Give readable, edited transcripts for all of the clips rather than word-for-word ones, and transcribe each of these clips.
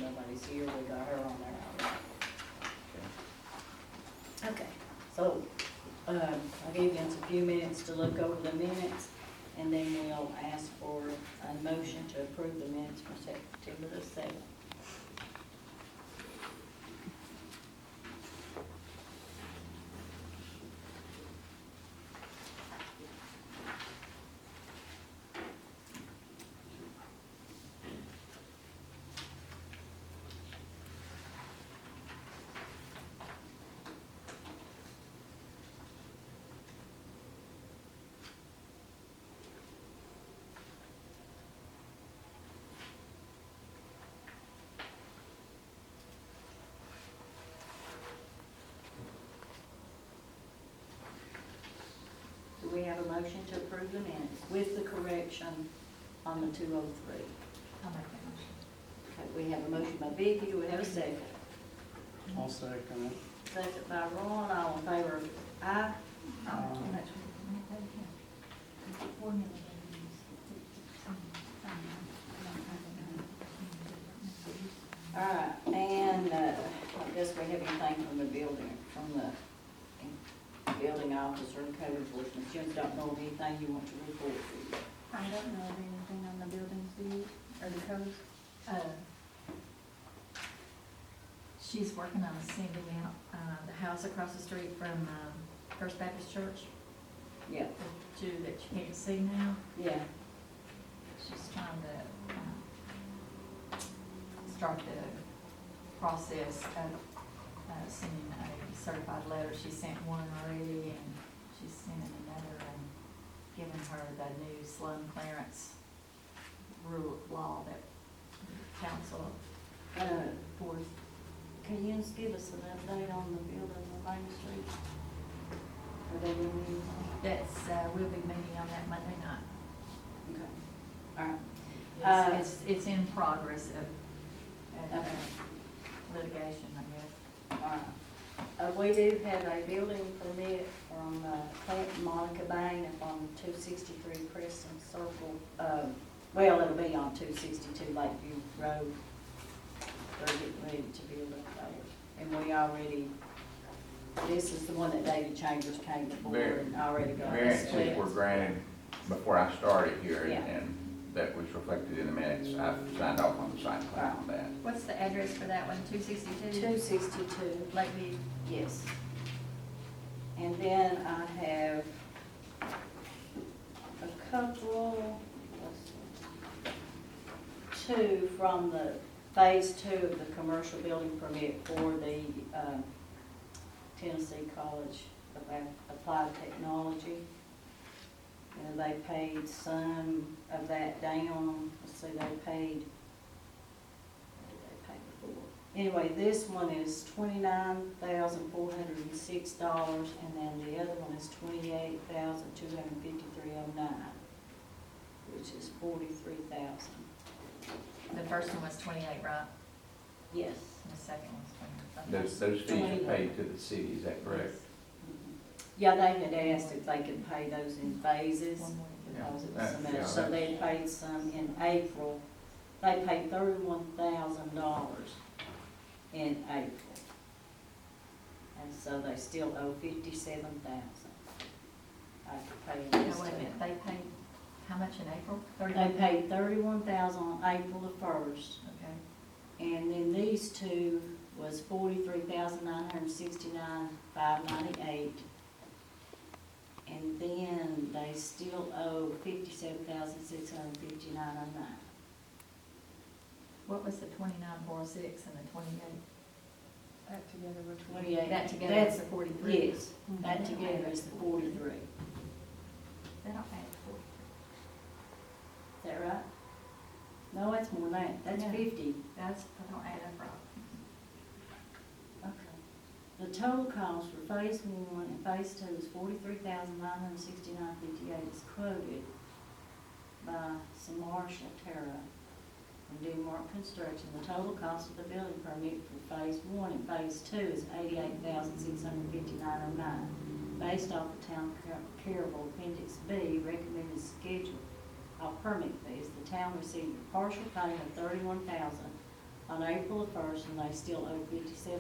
nobody's here, we got her on there already. Okay, so, I'll give you a few minutes to look over the minutes, and then we'll ask for a motion to approve the minutes for September the 7th. Do we have a motion to approve the minutes with the correction on the 203? I'll make that motion. Okay, we have a motion by Vicki, do we have a second? I'll second it. Second by Ron, all in favor, aye? All right, and I guess we have anything from the building officer and code enforcement. Jim, don't know of anything you want to report to? I don't know of anything on the buildings, do you, or the codes? She's working on sending out, the house across the street from, First Baptist Church, Yeah, the two that you can't see now. yeah, She's trying to, start the process of, sending a certified letter. She sent one already, and she's sending another, and giving her the new slum clearance rule, law that the council forced. can you just give us an update on the building on Main Street? Are they doing anything? That's, we'll be meeting on that Monday night. Okay, all right. It's in progress of Okay. litigation, I guess. We do have a building permit from Clint and Monica Bain up on 263 Crescent Circle. Well, it'll be on 262 Lakeview Road. They're getting ready to build up there. And we already, this is the one that David Chambers came before and already got us split. Variances were granted before I started here, Yeah. and that was reflected in the minutes. I've signed off on the site plan on that. What's the address for that one, 262? 262. Lakeview? Yes. And then I have a couple, two from the phase 2 of the commercial building permit for the Tennessee College of Applied Technology. And they paid some of that down. Let's see, they paid, what did they pay before? Anyway, this one is $29,406, and then the other one is $28,253.09, which is $43,000. The first one was 28, right? Yes. And the second one was 20. Those fees are paid to the city, is that correct? Yeah, they had asked if they could pay those in phases, One more. because it was so Yeah, much, yeah, so they paid some in April. They paid $31,000 in April. And so they still owe $57,000 after paying No, this wait a too. minute, they paid how much in April? They paid $31,000 on April the 1st, Okay. and then these two was $43,969,598. And then they still owe $57,659.09. What was the 29,406 and the 28? That together were 28. That together That's- is the 43? Yes, that together is the 43. They don't add 43. Is that right? No, that's more than that. That's Yeah. 50. That's, I don't add up right. Okay. The total cost for phase 1 and phase 2 is $43,969.58. It's quoted by Samarsha Terra from Denmark Construction. The total cost of the building permit for phase 1 and phase 2 is $88,659.09. Based off the town Caryville Appendix B recommended schedule of permit fees, the town received a partial payment of $31,000 on April the 1st, and they still owe $57,659.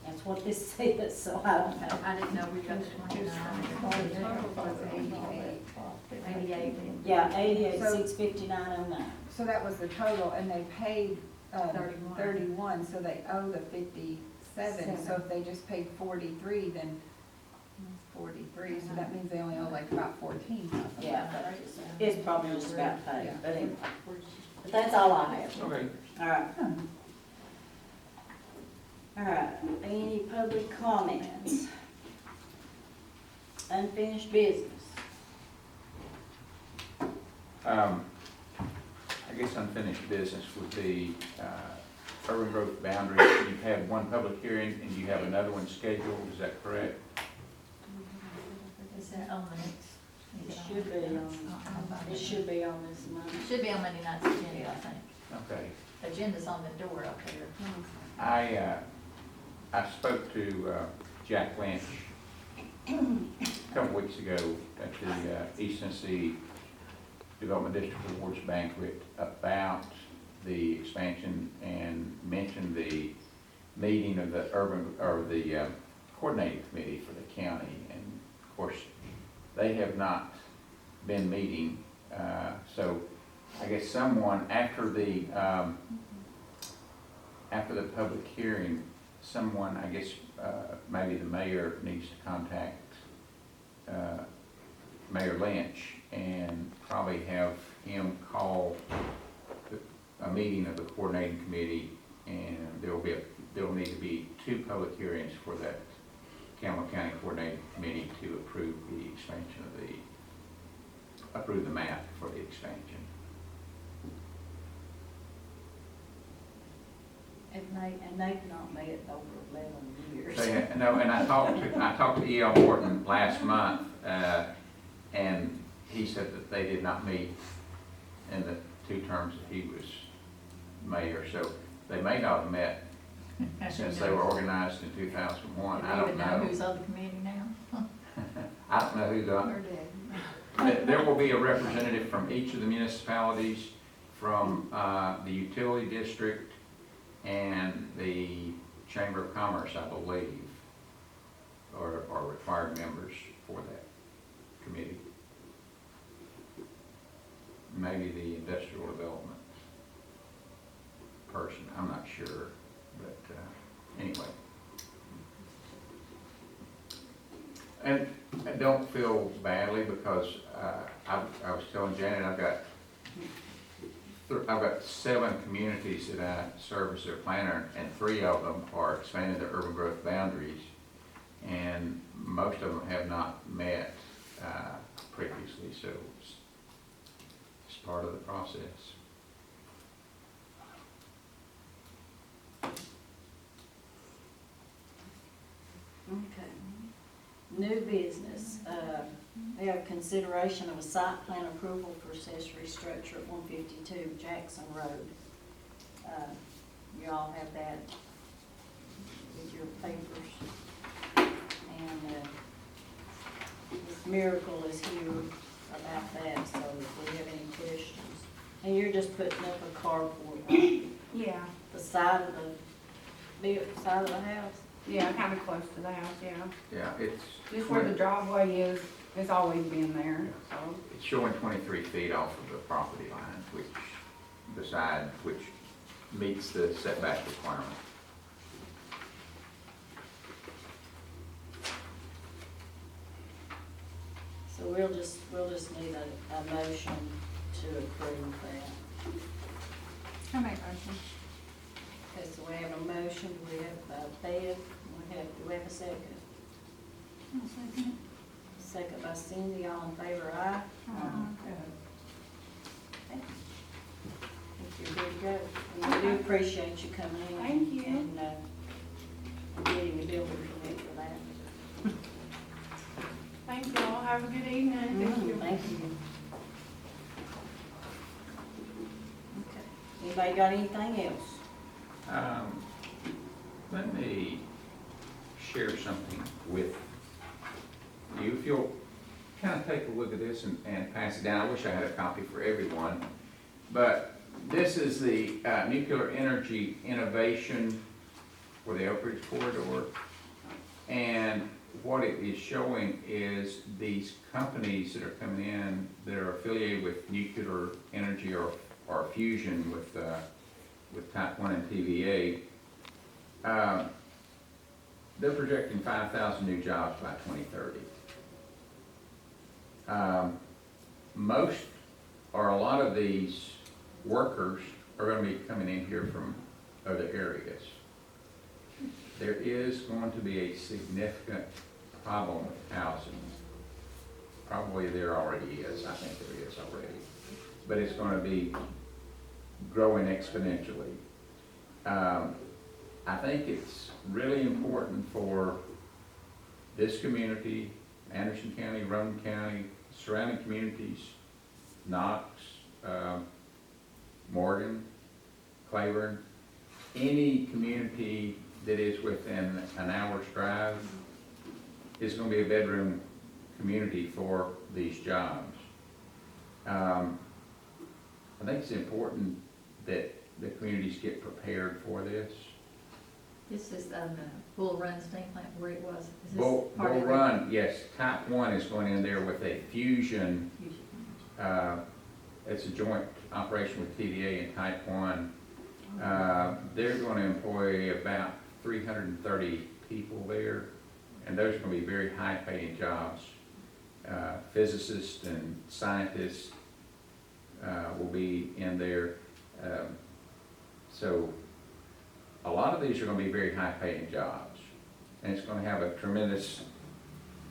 That's what this says, so I don't know. I didn't know we got the 29. Was 88. 88. Yeah, 88,659.09. So that was the total, and they paid, 31. 31, so they owe the 57. So if they just paid 43, then it's 43, so that means they only owe like about 14 something. Yeah, it's probably just about paid, Yeah. but anyway. But that's all I have. Okay. All right. All right, any public comments? Unfinished business? I guess unfinished business would be, urban growth boundaries. You've had one public hearing and you have another one scheduled, is that correct? Is that on the next? It should be on, it should be on this It month. should be on Monday night's agenda, I think. Okay. Agenda's on the door up there. I spoke to Jack Lynch a couple weeks ago at the East Tennessee Development District Awards banquet about the expansion and mentioned the meeting of the coordinating committee for the county. And of course, they have not been meeting, so I guess someone after the public hearing, someone, I guess, maybe the mayor needs to contact Mayor Lynch and probably have him call a meeting of the coordinating committee, and there'll need to be 2 public hearings for that Campbell County Coordinating Committee to approve the expansion of approve the map for the expansion. And they've not met over 11 years. No, and I talked to E.L. Morton last month, and he said that they did not meet in the 2 terms that he was mayor, so they may not have met since they were organized in 2001. I Do you don't even know know. who's on the committee now? I don't know who's on. There will be a representative from each of the municipalities, from the utility district and the Chamber of Commerce, I believe, are required members for that committee. Maybe the industrial development person, I'm not sure, but anyway. And I don't feel badly because I was telling Janet I've got 7 communities that I serve as their planner, and 3 of them are expanding their urban growth boundaries, and most of them have not met previously, so it's part of the process. Okay. New business, we have consideration of a site plan approval for accessory structure at 152 Jackson Road. You all have that with your papers. And Ms. Miracle is here about that, so if we have any questions. And you're just putting up a carport on Yeah, the side of the house? yeah, kind of close to the house, yeah. Yeah, it's Just where the driveway is, it's always been there, so. it's showing 23 feet off of the property line, which meets the setback requirement. So we'll just need a motion to approve that. I make motion. Okay, so we have a motion, we have Ted, do we have a second? Second by Cindy, all in favor, aye? Okay. I think you're good to go. And we do appreciate you coming in. Thank you. And getting the building permit for that. Thank you all, have a good evening, thank you. Thank you. Okay, anybody got anything else? Let me share something with you. If you'll kind of take a look at this and pass it down. I wish I had a copy for everyone. But this is the nuclear energy innovation for the Oak Ridge corridor. And what it is showing is these companies that are coming in that are affiliated with nuclear energy or fusion with Type 1 and TVA, they're projecting 5,000 new jobs by 2030. Most or a lot of these workers are going to be coming in here from other areas. There is going to be a significant problem with housing. Probably there already is, I think there is already, but it's going to be growing exponentially. I think it's really important for this community, Anderson County, Rowan County, surrounding communities, Knox, Morgan, Claiborne, any community that is within an hour's drive is going to be a bedroom community for these jobs. I think it's important that the communities get prepared for this. This is the Bull Run steam plant where it was. Is this Bull part of the Run, yes, Type 1 is going in there with a fusion. fusion? It's a joint operation with TVA and Type 1. They're going to employ about 330 people there, and those are going to be very high-paying jobs. Physicists and scientists will be in there. So a lot of these are going to be very high-paying jobs, and it's going to have a tremendous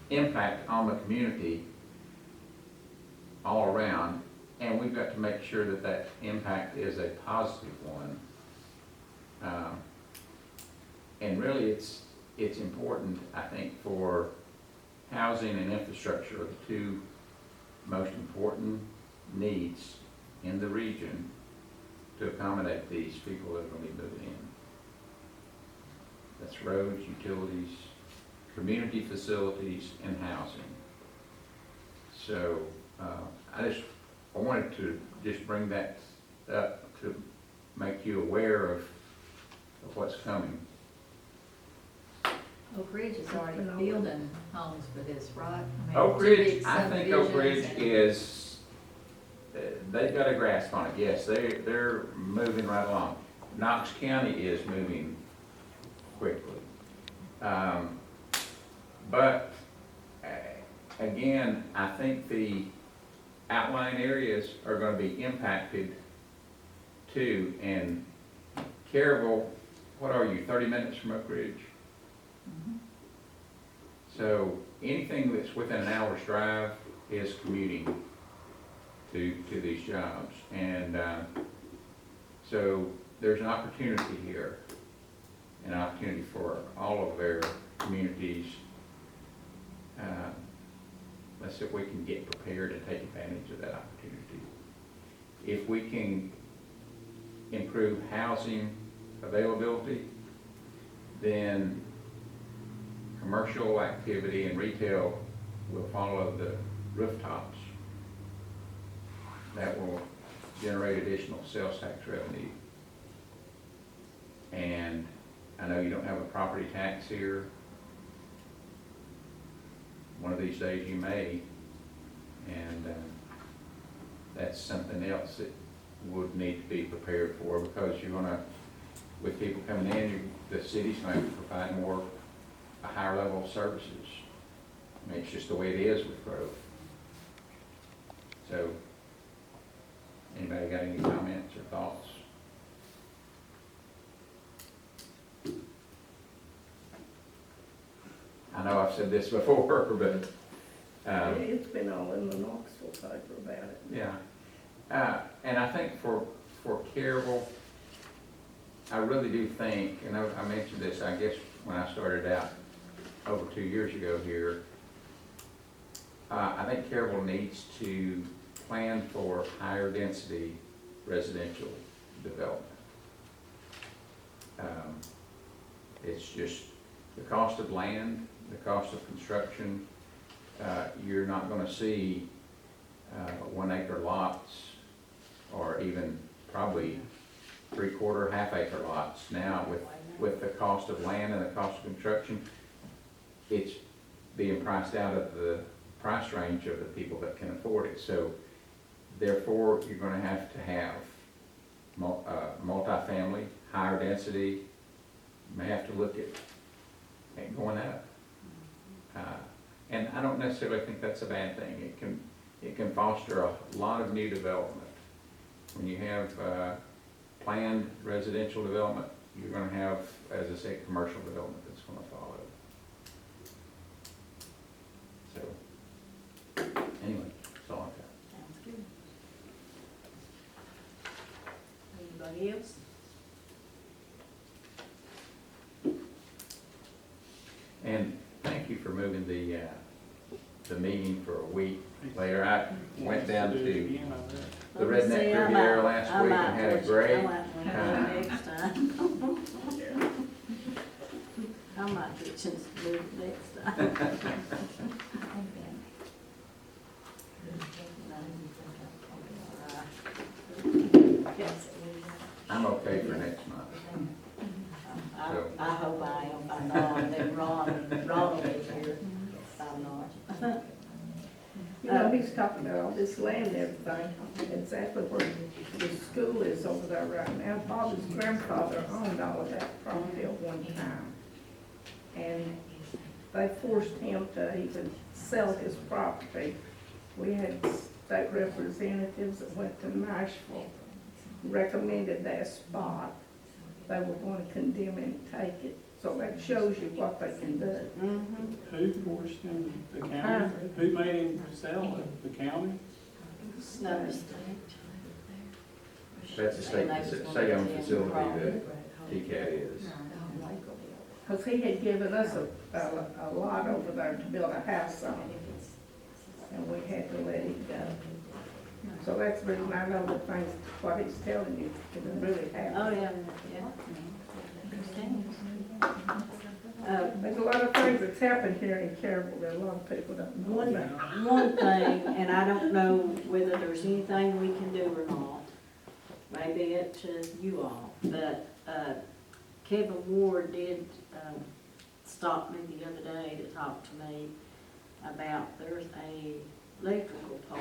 impact on the community all around, and we've got to make sure that that impact is a positive one. And really it's important, I think, for housing and infrastructure are the two most important needs in the region to accommodate these people that are going to be moving in. That's roads, utilities, community facilities, and housing. So I wanted to just bring that up to make you aware of what's coming. Oak Ridge is already building homes for this, right? I mean, Oak two Ridge, big I think Oak Ridge subdivisions is, they've got a grasp on it, yes, they're moving right along. Knox County is moving quickly. But again, I think the outlying areas are going to be impacted too. And Caryville, what are you, 30 minutes from Oak Ridge? Mhm. So anything that's within an hour's drive is commuting to these jobs. And so there's an opportunity here, an opportunity for all of their communities. Let's see if we can get prepared and take advantage of that opportunity. If we can improve housing availability, then commercial activity and retail will follow the rooftops. That will generate additional sales tax revenue. And I know you don't have a property tax here. One of these days you may, and that's something else that would need to be prepared for, because you're gonna, with people coming in, the city's going to provide a higher level of services. I mean, it's just the way it is with growth. So, anybody got any comments or thoughts? I know I've said this before, but, It's been all in the Knoxville paper about it. yeah. And I think for Caryville, I really do think, and I mentioned this, I guess, when I started out over 2 years ago here, I think Caryville needs to plan for higher density residential development. It's just the cost of land, the cost of construction. You're not going to see 1 acre lots or even probably 3/4, half-acre lots. Now, with the cost of land and the cost of construction, it's being priced out of the price range of the people that can afford it. So therefore, you're gonna have to have multifamily, higher density. You may have to look at going up. And I don't necessarily think that's a bad thing. It can foster a lot of new development. When you have planned residential development, you're gonna have, as I say, commercial development that's gonna follow. So, anyway, that's all I've got. Sounds good. Anybody else? And thank you for moving the meeting for a week later. I went down to the Redneck Riviera last week and had a great time. Next time. I might get you to move next time. I'm okay for next month. I hope I am, if I'm not, then Ron will be here, if I'm not. You know, he's talking about all this land and everything, exactly where the school is over there right now. Bobby's grandfather owned all of that property at one time. And they forced him to even sell his property. We had state representatives that went to Nashville, recommended that spot. They were going to condemn him and take it. So that shows you what they can do. Mm-hmm. Who forced him, the county? Who made him sell it? The county? Snow That's a state-owned facility that TCAT is. Because he had given us a lot over there to build a house on. And we had to let it go. So that's the reason I know the things, what he's telling you, can really happen. Oh, yeah, yeah. There's a lot of things that's happened here in Caryville that a lot of people don't know about. One thing, and I don't know whether there's anything we can do or not, maybe up to you all, but Kevin Ward did stop me the other day to talk to me about there's a electrical pole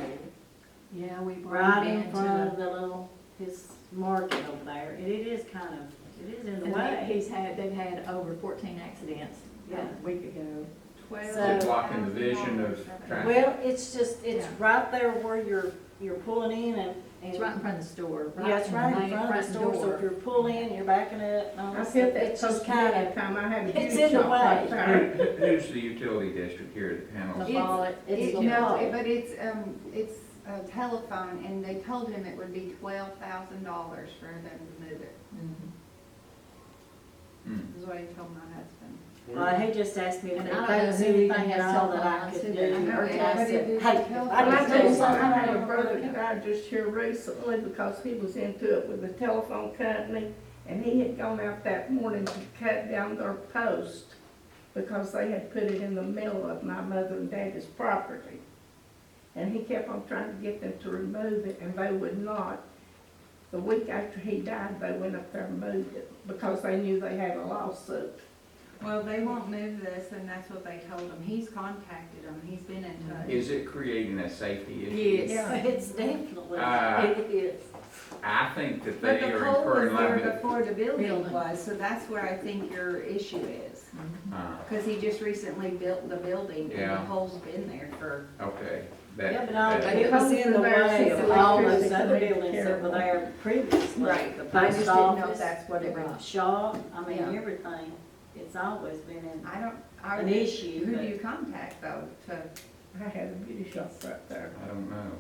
Yeah, we brought right him in into front of the little, his market over there, and it is kind of, it is in the and way. they've had over 14 accidents Yeah. a week ago. Is So- it blocking the vision of traffic? Well, it's just, it's Yeah. right there where you're pulling in and. It's right in front of the store. Yeah, it's right in main front of the store, so if you're pulling, you're backing up, and all I that said stuff, that it's just post kind that of, time, I had a it's beauty in the shop right way. there. Who's the utility district here that handles? The bullet, it's the No, bullet. but it's a telephone, and they told him it would be $12,000 for them to move it, Hmm. is what he told my husband. Well, he just asked me if And there I don't know was if anything anything at has all that I telephone could lines do. either. And No, I everybody said, did hey, telephone. I Well, I just tell do you something, I had a something. brother that died just here recently because he was into it with the telephone company, and he had gone out that morning to cut down their post because they had put it in the middle of my mother and daddy's property. And he kept on trying to get them to remove it, and they would not. The week after he died, they went up there and moved it because they knew they had a lawsuit. Well, they won't move this, and that's what they told him. He's contacted them, he's been in touch. Is it creating a safety issue? Yes, Yeah. it's definitely, it is. I think that But they the are pole was incurring there liability. before the building Building. was, so that's where I think your issue is. Because he just recently built the building, and the Yeah. pole's been there for, Okay. Yeah, but all, that- it was in the way of all those other buildings that were there previously. Right. The I just post didn't know if office, that's what it the was. shop, I mean, Yeah. everything. It's always been in an an issue, Who but do you contact though, to? I had a beauty shop right there. I don't know.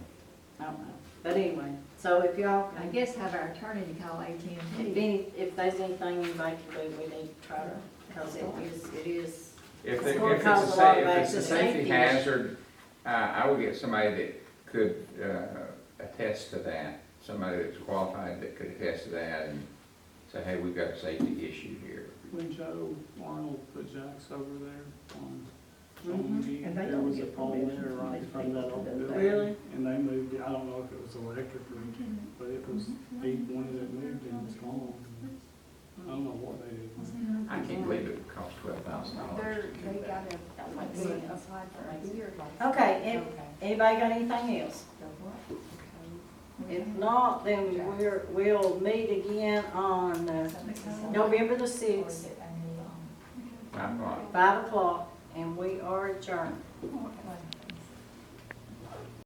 I don't know. But anyway, so if y'all I can, guess have our attorney to call AT&T. if there's anything anybody can do, we need to try to, because it is, If It's it- gonna if cause it's a lot of if it's a accident safety safety hazard, I would get somebody that could attest to that. Somebody that's qualified that could attest to that and say, hey, we've got a safety issue here. When Joe Arnold put Jack's over there on Mhm. And they There don't was a get pole permission there from right these from people that to old do building. that. Really? And they moved it, I don't know if it was electric or, but it was, he wanted it moved and it's gone. I don't know what they did. I can't believe it cost $12,000. They gotta, apply for a beer license. Okay, anybody got anything else? If not, then we'll meet again on November the Or is 6th, it a new, 5 o'clock. 5 o'clock, and we are adjourned. okay.